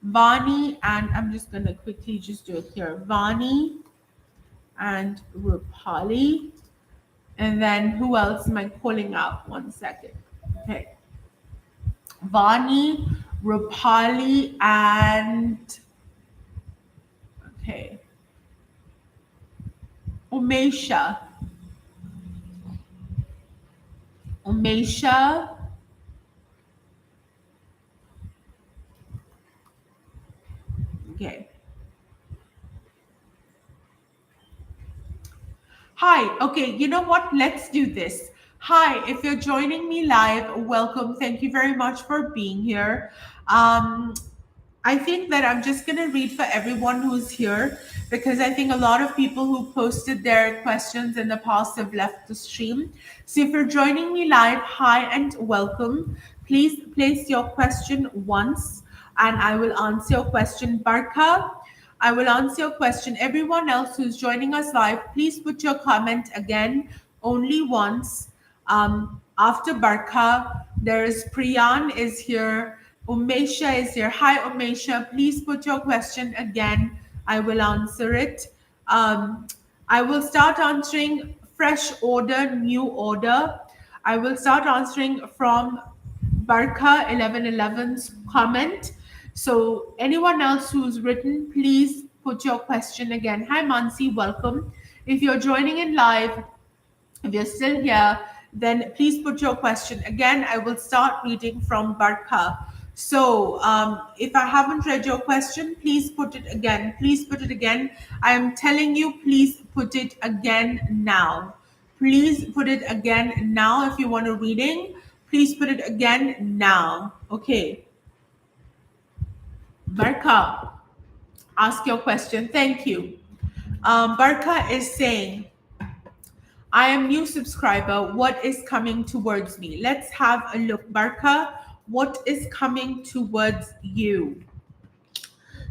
Vani and I'm just going to quickly just do it here. Vani and Rupali. And then who else am I calling out? One second. Okay. Vani, Rupali, and okay. Umesha. Umesha. Okay. Hi. Okay, you know what? Let's do this. Hi, if you're joining me live, welcome. Thank you very much for being here. Um, I think that I'm just going to read for everyone who's here because I think a lot of people who posted their questions in the past have left the stream. So if you're joining me live, hi and welcome. Please place your question once and I will answer your question. Barka, I will answer your question. Everyone else who's joining us live, please put your comment again only once. After Barka, there's Priyan is here. Umesha is here. Hi, Umesha. Please put your question again. I will answer it. I will start answering fresh order, new order. I will start answering from Barka 1111's comment. So anyone else who's written, please put your question again. Hi, Mansi. Welcome. If you're joining in live, if you're still here, then please put your question. Again, I will start reading from Barka. So if I haven't read your question, please put it again. Please put it again. I am telling you, please put it again now. Please put it again now. If you want a reading, please put it again now. Okay. Barka, ask your question. Thank you. Barka is saying, I am new subscriber. What is coming towards me? Let's have a look. Barka, what is coming towards you?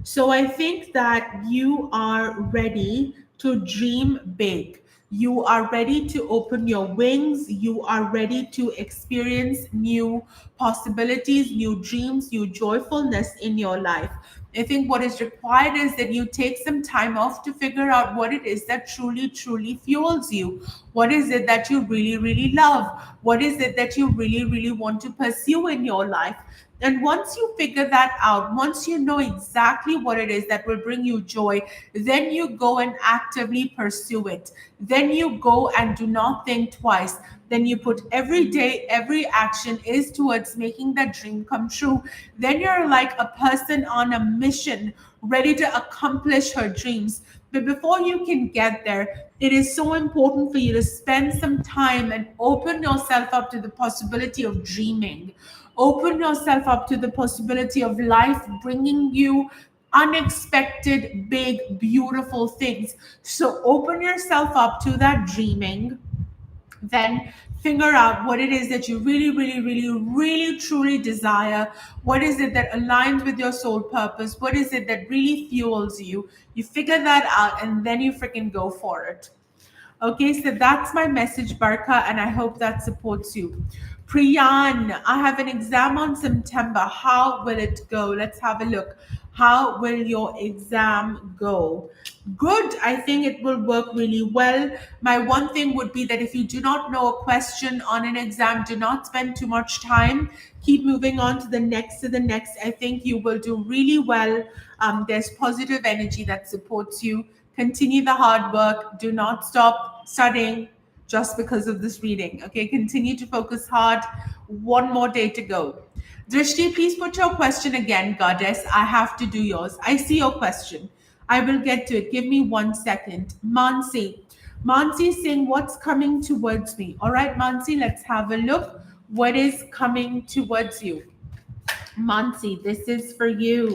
So I think that you are ready to dream big. You are ready to open your wings. You are ready to experience new possibilities, new dreams, new joyfulness in your life. I think what is required is that you take some time off to figure out what it is that truly, truly fuels you. What is it that you really, really love? What is it that you really, really want to pursue in your life? And once you figure that out, once you know exactly what it is that will bring you joy, then you go and actively pursue it. Then you go and do not think twice. Then you put every day, every action is towards making that dream come true. Then you're like a person on a mission, ready to accomplish her dreams. But before you can get there, it is so important for you to spend some time and open yourself up to the possibility of dreaming. Open yourself up to the possibility of life bringing you unexpected, big, beautiful things. So open yourself up to that dreaming. Then figure out what it is that you really, really, really, really, truly desire. What is it that aligns with your soul purpose? What is it that really fuels you? You figure that out and then you freaking go for it. Okay, so that's my message, Barka, and I hope that supports you. Priyan, I have an exam on September. How will it go? Let's have a look. How will your exam go? Good. I think it will work really well. My one thing would be that if you do not know a question on an exam, do not spend too much time. Keep moving on to the next, to the next. I think you will do really well. There's positive energy that supports you. Continue the hard work. Do not stop studying just because of this reading. Okay, continue to focus hard. One more day to go. Drishti, please put your question again, goddess. I have to do yours. I see your question. I will get to it. Give me 1 second. Mansi. Mansi is saying, what's coming towards me? All right, Mansi, let's have a look. What is coming towards you? Mansi, this is for you.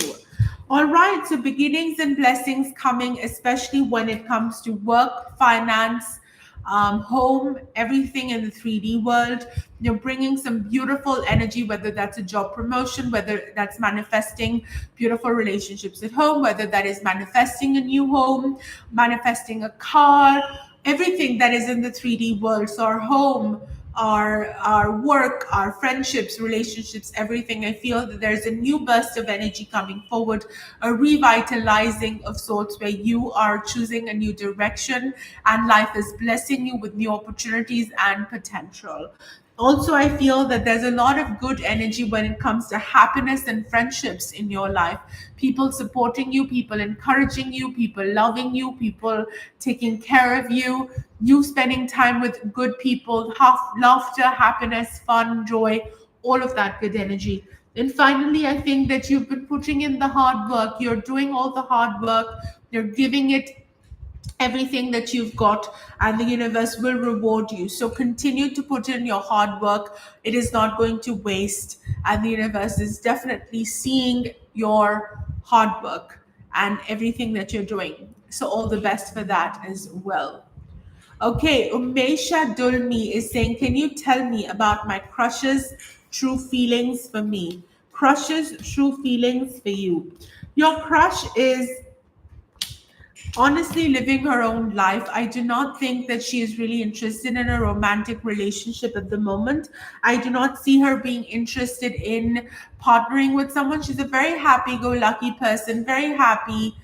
All right, so beginnings and blessings coming, especially when it comes to work, finance, home, everything in the 3D world. You're bringing some beautiful energy, whether that's a job promotion, whether that's manifesting beautiful relationships at home, whether that is manifesting a new home, manifesting a car, everything that is in the 3D world. So our home, our work, our friendships, relationships, everything. I feel that there's a new burst of energy coming forward, a revitalizing of sorts where you are choosing a new direction and life is blessing you with new opportunities and potential. Also, I feel that there's a lot of good energy when it comes to happiness and friendships in your life. People supporting you, people encouraging you, people loving you, people taking care of you, you spending time with good people, laughter, happiness, fun, joy, all of that good energy. And finally, I think that you've been putting in the hard work. You're doing all the hard work. You're giving it everything that you've got, and the universe will reward you. So continue to put in your hard work. It is not going to waste, and the universe is definitely seeing your hard work and everything that you're doing. So all the best for that as well. Okay, Umesha Dulmi is saying, can you tell me about my crush's true feelings for me? Crush's true feelings for you. Your crush is honestly living her own life. I do not think that she is really interested in a romantic relationship at the moment. I do not see her being interested in partnering with someone. She's a very happy go lucky person, very happy,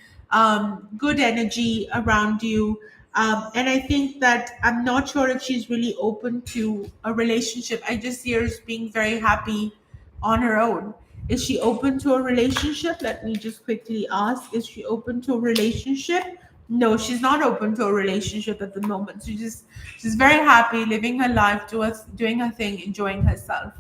good energy around you. And I think that I'm not sure if she's really open to a relationship. I just see her as being very happy on her own. Is she open to a relationship? Let me just quickly ask. Is she open to a relationship? No, she's not open to a relationship at the moment. She's very happy living her life, doing her thing, enjoying herself.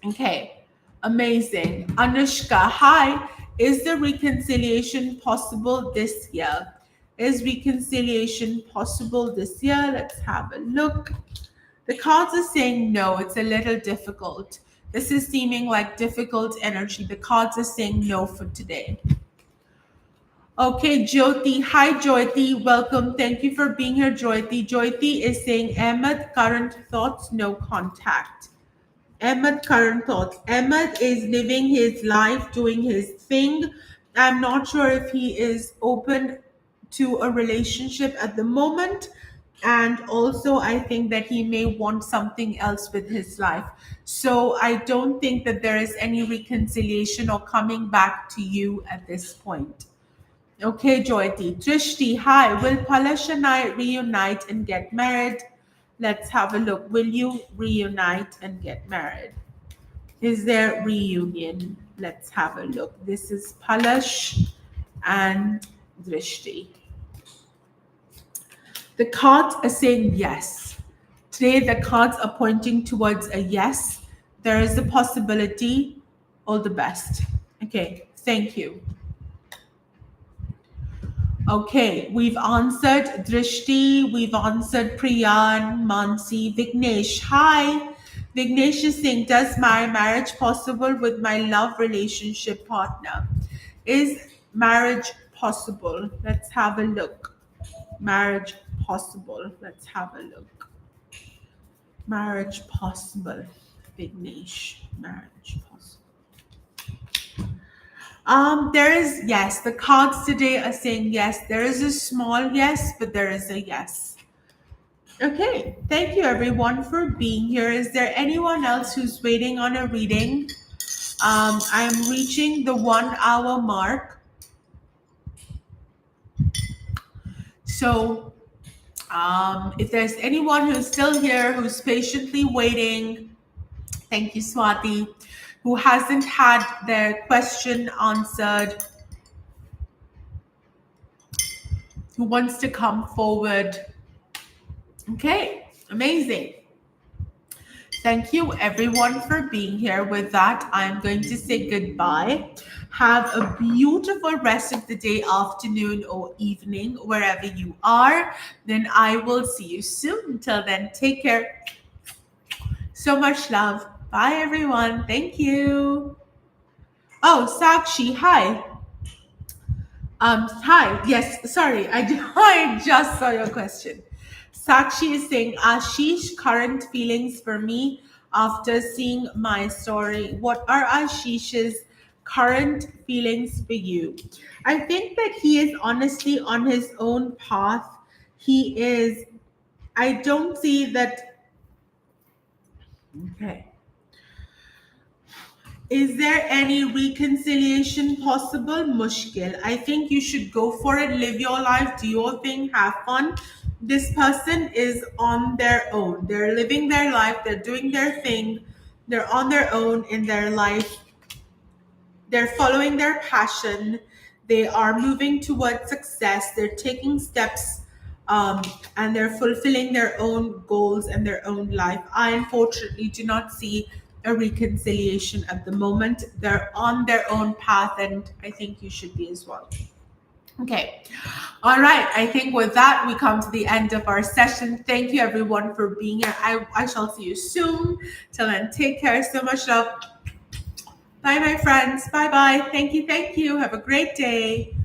Okay, amazing. Anushka, hi. Is the reconciliation possible this year? Is reconciliation possible this year? Let's have a look. The cards are saying no, it's a little difficult. This is seeming like difficult energy. The cards are saying no for today. Okay, Jyoti. Hi, Jyoti. Welcome. Thank you for being here, Jyoti. Jyoti is saying, Ahmed, current thoughts, no contact. Ahmed, current thoughts. Ahmed is living his life, doing his thing. I'm not sure if he is open to a relationship at the moment. And also, I think that he may want something else with his life. So I don't think that there is any reconciliation or coming back to you at this point. Okay, Joyati. Trishti, hi. Will Palash and I reunite and get married? Let's have a look. Will you reunite and get married? Is there reunion? Let's have a look. This is Palash and Drishti. The cards are saying yes. Today, the cards are pointing towards a yes. There is a possibility. All the best. Okay, thank you. Okay, we've answered Drishti, we've answered Priyan, Mansi, Vignesh. Hi, Vignesh is saying, does my marriage possible with my love relationship partner? Is marriage possible? Let's have a look. Marriage possible. Let's have a look. Marriage possible. Vignesh, marriage possible. There is yes. The cards today are saying yes. There is a small yes, but there is a yes. Okay. Thank you everyone for being here. Is there anyone else who's waiting on a reading? I'm reaching the 1 hour mark. So if there's anyone who's still here, who's patiently waiting, thank you, Swati, who hasn't had their question answered, who wants to come forward. Okay, amazing. Thank you everyone for being here. With that, I'm going to say goodbye. Have a beautiful rest of the day, afternoon, or evening, wherever you are. Then I will see you soon. Until then, take care. So much love. Bye, everyone. Thank you. Oh, Sakshi, hi. Hi. Yes, sorry. I just saw your question. Sakshi is saying, Ashish, current feelings for me after seeing my story. What are Ashish's current feelings for you? I think that he is honestly on his own path. he is, I don't see that. Okay. Is there any reconciliation possible? Mushkil. I think you should go for it. Live your life, do your thing, have fun. This person is on their own. They're living their life, they're doing their thing, they're on their own in their life. They're following their passion. They are moving towards success. They're taking steps, and they're fulfilling their own goals and their own life. I unfortunately do not see a reconciliation at the moment. They're on their own path, and I think you should be as well. Okay. All right. I think with that, we come to the end of our session. Thank you, everyone, for being here. I shall see you soon. Till then, take care. So much love. Bye, my friends. Bye-bye. Thank you. Thank you. Have a great day.